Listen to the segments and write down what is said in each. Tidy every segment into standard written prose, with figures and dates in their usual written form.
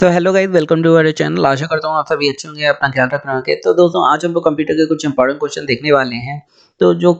तो hello guys, welcome to our channel. आशा करता हूँ आप सभी अच्छे होंगे, अपना ख्याल रखना होंगे। तो दोस्तों, आज हम लोग कंप्यूटर के कुछ इंपॉर्टेंट क्वेश्चन देखने वाले हैं, तो जो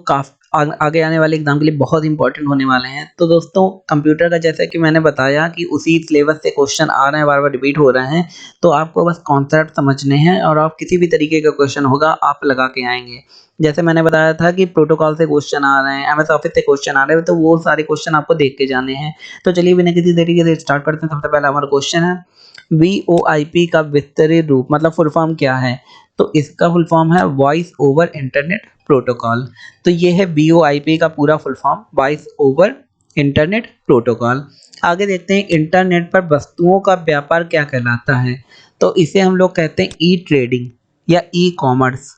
आगे आने वाले एग्जाम के लिए बहुत इंपॉर्टेंट होने वाले हैं। तो दोस्तों, कंप्यूटर का जैसा कि मैंने बताया कि उसी सिलेबस से क्वेश्चन आ रहे हैं, बार बार रिपीट हो रहे हैं। तो आपको बस कॉन्सेप्ट समझने हैं और आप किसी भी तरीके का क्वेश्चन होगा आप लगा के आएंगे। जैसे मैंने बताया था कि प्रोटोकॉल से क्वेश्चन आ रहे हैं, एमएस ऑफिस से क्वेश्चन आ रहे हैं, तो वो सारे क्वेश्चन आपको देख के जाने हैं। तो चलिए बिना किसी तरीके से स्टार्ट करते हैं। सबसे पहला हमारा क्वेश्चन है, वीओआईपी का विस्तारित रूप मतलब फुल फॉर्म क्या है? तो इसका फुल फॉर्म है वॉइस ओवर इंटरनेट प्रोटोकॉल। तो ये है वीओआईपी का पूरा full form, voice over internet protocol. आगे देखते हैं, इंटरनेट पर वस्तुओं का व्यापार क्या कहलाता है? तो इसे हम लोग कहते हैं ई ट्रेडिंग या ई कॉमर्स।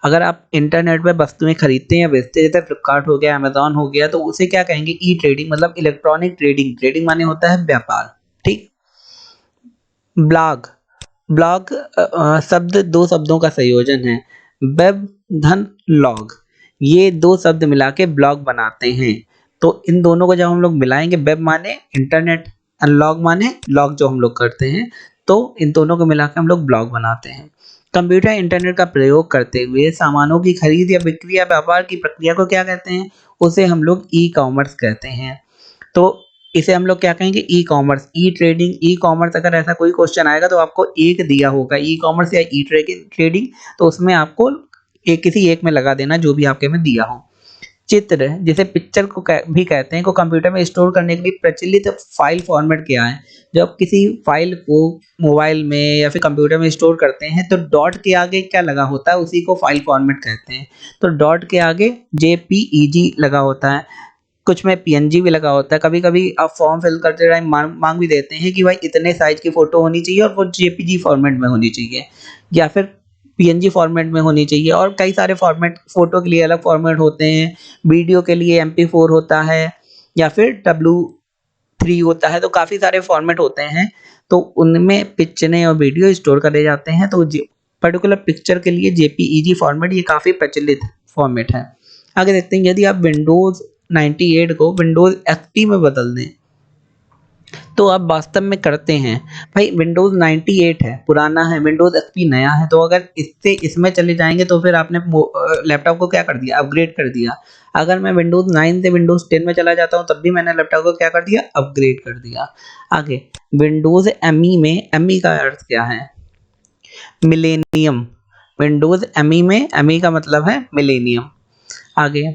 अगर आप इंटरनेट पर वस्तुएं खरीदते हैं या बेचते हैं, जैसे फ्लिपकार्ट हो गया, अमेजोन हो गया, तो उसे क्या कहेंगे? ई ट्रेडिंग, मतलब इलेक्ट्रॉनिक ट्रेडिंग। ट्रेडिंग माने होता है व्यापार। ठीक। ब्लॉग, ब्लॉग शब्द दो शब्दों का संयोजन है, वेब धन लॉग। ये दो शब्द मिला के ब्लॉग बनाते हैं। तो इन दोनों को जब हम लोग मिलाएंगे, वेब माने इंटरनेट और लॉग माने लॉग जो हम लोग करते हैं, तो इन दोनों को मिला के हम लोग ब्लॉग बनाते हैं। कंप्यूटर इंटरनेट का प्रयोग करते हुए सामानों की खरीद या बिक्री या व्यापार की प्रक्रिया को क्या कहते हैं? उसे हम लोग ई कॉमर्स कहते हैं। तो इसे हम लोग क्या कहेंगे? E commerce, e trading, e commerce. अगर ऐसा कोई क्वेश्चन आएगा तो आपको एक दिया होगा, ई कॉमर्स या ई ट्रेडिंग, तो उसमें आपको एक किसी एक में लगा देना जो भी आपके में दिया हो। चित्र, जिसे पिक्चर को भी कहते हैं, को कंप्यूटर में स्टोर करने के लिए प्रचलित फाइल फॉर्मेट क्या है? जब आप किसी फाइल को मोबाइल में या फिर कंप्यूटर में स्टोर करते हैं, तो डॉट के आगे क्या लगा होता है? उसी को फाइल फॉर्मेट कहते हैं। तो डॉट के आगे जेपीईजी लगा होता है, कुछ में पीएनजी भी लगा होता है। कभी-कभी आप फॉर्म फिल करते टाइम माँग भी देते हैं कि भाई इतने साइज़ की फ़ोटो होनी चाहिए और वो जेपीजी फॉर्मेट में होनी चाहिए या फिर पीएनजी फॉर्मेट में होनी चाहिए। और कई सारे फॉर्मेट, फ़ोटो के लिए अलग फॉर्मेट होते हैं, वीडियो के लिए एमपी4 होता है या फिर डब्ल्यू3 होता है। तो काफ़ी सारे फॉर्मेट होते हैं, तो उनमें पिक्चरें और वीडियो स्टोर करे जाते हैं। तो जे पर्टिकुलर पिक्चर के लिए जेपीईजी फॉर्मेट ये काफ़ी प्रचलित फॉर्मेट है। आगे देखते हैं, यदि आप विंडोज़ 98 को विंडोज़ एक्सपी में बदल दें, तो आप वास्तव में करते हैं। भाई विंडोज़ 98 है, पुराना है, विंडोज़ एक्सपी नया है, तो अगर इससे इसमें चले जाएँगे तो फिर आपने लैपटॉप को क्या कर दिया? अपग्रेड कर दिया। अगर मैं विंडोज़ 9 से विंडोज़ 10 में चला जाता हूँ, तब भी मैंने लैपटॉप को क्या कर दिया? अपग्रेड कर दिया। आगे, विंडोज़ एमई में, एमई का अर्थ क्या है? मिलेनियम। विंडोज़ एमई में एमई का मतलब है मिलेनियम। आगे,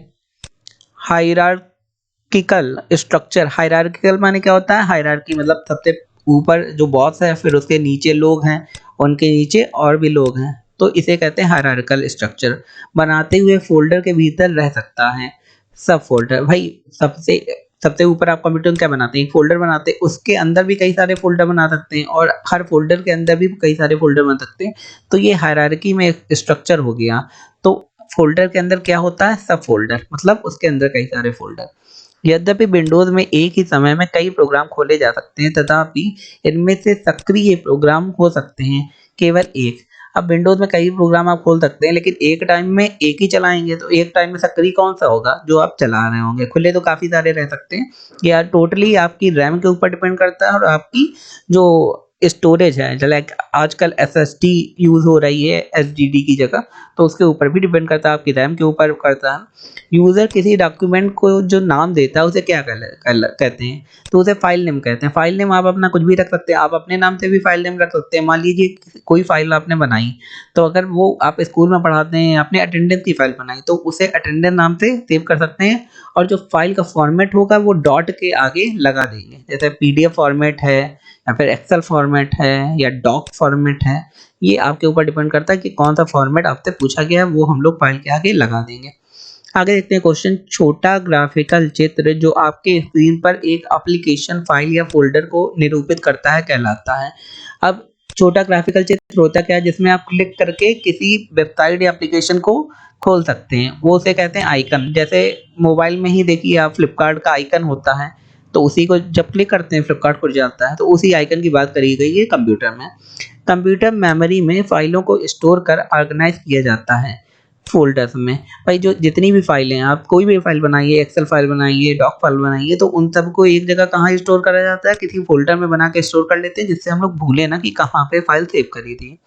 हायरार्किकल स्ट्रक्चर। हायरार्किकल माने क्या होता है? हायरार्की मतलब सबसे ऊपर जो बॉस है, फिर उसके नीचे लोग हैं, उनके नीचे और भी लोग हैं, तो इसे कहते हैं हायरार्किकल स्ट्रक्चर। बनाते हुए फोल्डर के भीतर रह सकता है। सब फोल्डर, भाई सबसे सबसे ऊपर आप कंप्यूटर में क्या बनाते हैं? एक फोल्डर बनाते हैं, उसके अंदर भी कई सारे फोल्डर बना सकते हैं और हर फोल्डर के अंदर भी कई सारे फोल्डर बना सकते हैं। तो ये हायरार्की में एक स्ट्रक्चर हो गया। तो फ़ोल्डर के अंदर क्या होता है? सब फ़ोल्डर, मतलब उसके अंदर कई सारे फ़ोल्डर। यद्यपि विंडोज़ में एक ही समय में कई प्रोग्राम खोले जा सकते हैं, तथापि इनमें से सक्रिय प्रोग्राम हो सकते हैं केवल एक। अब विंडोज़ में कई प्रोग्राम आप खोल सकते हैं, लेकिन एक टाइम में एक ही चलाएँगे, तो एक टाइम में सक्रिय कौन-सा होगा? जो आप चला रहे होंगे। खुले तो काफ़ी सारे रह सकते हैं। या टोटली आपकी रैम के ऊपर डिपेंड करता है और आपकी जो स्टोरेज है, लाइक आजकल एसएसडी यूज़ हो रही है एसडीडी की जगह, तो उसके ऊपर भी डिपेंड करता है, आपकी रैम के ऊपर करता है। यूज़र किसी डॉक्यूमेंट को जो नाम देता है उसे क्या कहते हैं? तो उसे फाइल नेम कहते हैं। फाइल नेम आप अपना कुछ भी रख सकते हैं, आप अपने नाम से भी फाइल नेम रख सकते हैं। मान लीजिए कोई फाइल आपने बनाई, तो अगर वो आप स्कूल में पढ़ाते हैं, आपने अटेंडेंस की फाइल बनाई, तो उसे अटेंडेंस नाम से सेव कर सकते हैं और जो फाइल का फॉर्मेट होगा वो डॉट के आगे लगा देंगे। जैसे पीडीएफ फॉर्मेट है या फिर एक्सेल फॉर्मेट है या डॉक फॉर्मेट है, ये आपके ऊपर डिपेंड करता है कि कौन सा फॉर्मेट आपसे पूछा गया है, वो हम लोग फाइल के आगे लगा देंगे। आगे देखते हैं क्वेश्चन, छोटा ग्राफिकल चित्र जो आपके स्क्रीन पर एक एप्लीकेशन फाइल या फोल्डर को निरूपित करता है कहलाता है। अब छोटा ग्राफिकल चित्र होता क्या है? जिसमें आप क्लिक करके किसी वेबसाइट या एप्लीकेशन को खोल सकते हैं, वो उसे कहते हैं आइकन। जैसे मोबाइल में ही देखिए आप, फ्लिपकार्ट का आइकन होता है, तो उसी को जब क्लिक करते हैं फ्लिपकार्ट खुल जाता है, तो उसी आइकन की बात करी गई है कंप्यूटर में। कंप्यूटर मेमोरी में फाइलों को स्टोर कर ऑर्गेनाइज किया जाता है। फ़ोल्डर्स में। भाई जो जितनी भी फाइलें हैं, आप कोई भी फाइल बनाइए, एक्सेल फाइल बनाइए, डॉक फाइल बनाइए, तो उन सबको एक जगह कहाँ स्टोर करा जाता है, किसी फ़ोल्डर में बना के स्टोर कर लेते हैं, जिससे हम लोग भूलें ना कि कहाँ पे फाइल सेव करी थी।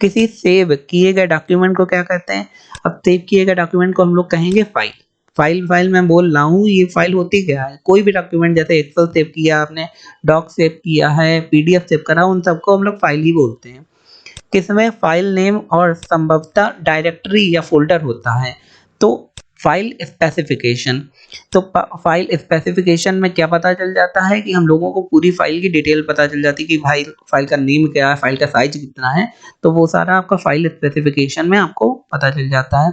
किसी सेव किए गए डॉक्यूमेंट को क्या कहते हैं? अब सेव किए गए डॉक्यूमेंट को हम लोग कहेंगे फाइल। फाइल मैं बोल रहा हूँ, ये फाइल होती क्या है? कोई भी डॉक्यूमेंट, जैसे एक्सेल सेव किया आपने, डॉक सेव किया है, पीडीएफ सेव करा, उन सबको हम लोग फाइल ही बोलते हैं। किसमें फाइल नेम और संभवतः डायरेक्टरी या फ़ोल्डर होता है। तो फाइल स्पेसिफिकेशन, तो फाइल स्पेसिफिकेशन में क्या पता चल जाता है कि हम लोगों को पूरी फाइल की डिटेल पता चल जाती है कि भाई फाइल का नेम क्या है, फाइल का साइज कितना है, तो वो सारा आपका फाइल स्पेसिफिकेशन में आपको पता चल जाता है।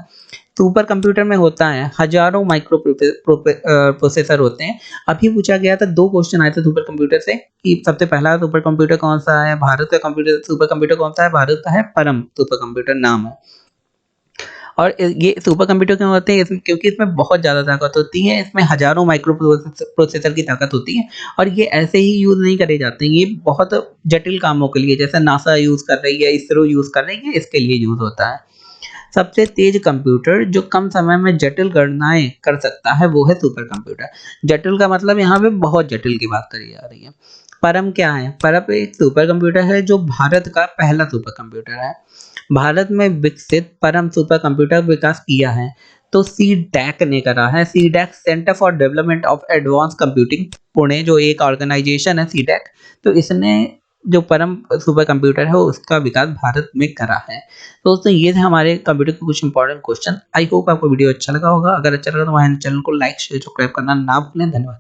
सुपर कंप्यूटर में होता है, हजारों माइक्रो प्रोसेसर होते हैं। अभी पूछा गया था, 2 क्वेश्चन आए थे सुपर कंप्यूटर से कि सबसे पहला सुपर कंप्यूटर कौन-सा है? भारत का कंप्यूटर सुपर कंप्यूटर कौन-सा है? भारत का है परम सुपर कंप्यूटर नाम है। और ये सुपर कंप्यूटर क्यों होते हैं? इसमें क्योंकि इसमें बहुत ज़्यादा ताकत होती है, इसमें हज़ारों माइक्रो प्रोसेसर की ताकत होती है और ये ऐसे ही यूज़ नहीं करे जाते हैं, ये बहुत जटिल कामों के लिए, जैसे नासा यूज़ कर रही है, इसरो यूज़ कर रही है, इसके लिए यूज़ होता है। सबसे तेज कंप्यूटर जो कम समय में जटिल गणनाएँ कर सकता है, वो है सुपर कंप्यूटर। जटिल का मतलब यहाँ पे बहुत जटिल की बात करी जा रही है। परम क्या है? परम एक सुपर कंप्यूटर है जो भारत का पहला सुपर कंप्यूटर है। भारत में विकसित परम सुपर कंप्यूटर विकास किया है, तो सी-डैक ने करा है। C-DAC centre for development of advance computing, Pune जो एक ऑर्गेनाइजेशन है सी-डैक, तो इसने जो परम सुपर कंप्यूटर है उसका विकास भारत में करा है। तो दोस्तों ये थे हमारे कंप्यूटर के कुछ इंपॉर्टेंट क्वेश्चन। आई होप आपको वीडियो अच्छा लगा होगा। अगर अच्छा लगा तो हमारे चैनल को लाइक शेयर सब्सक्राइब करना ना भूलें। धन्यवाद।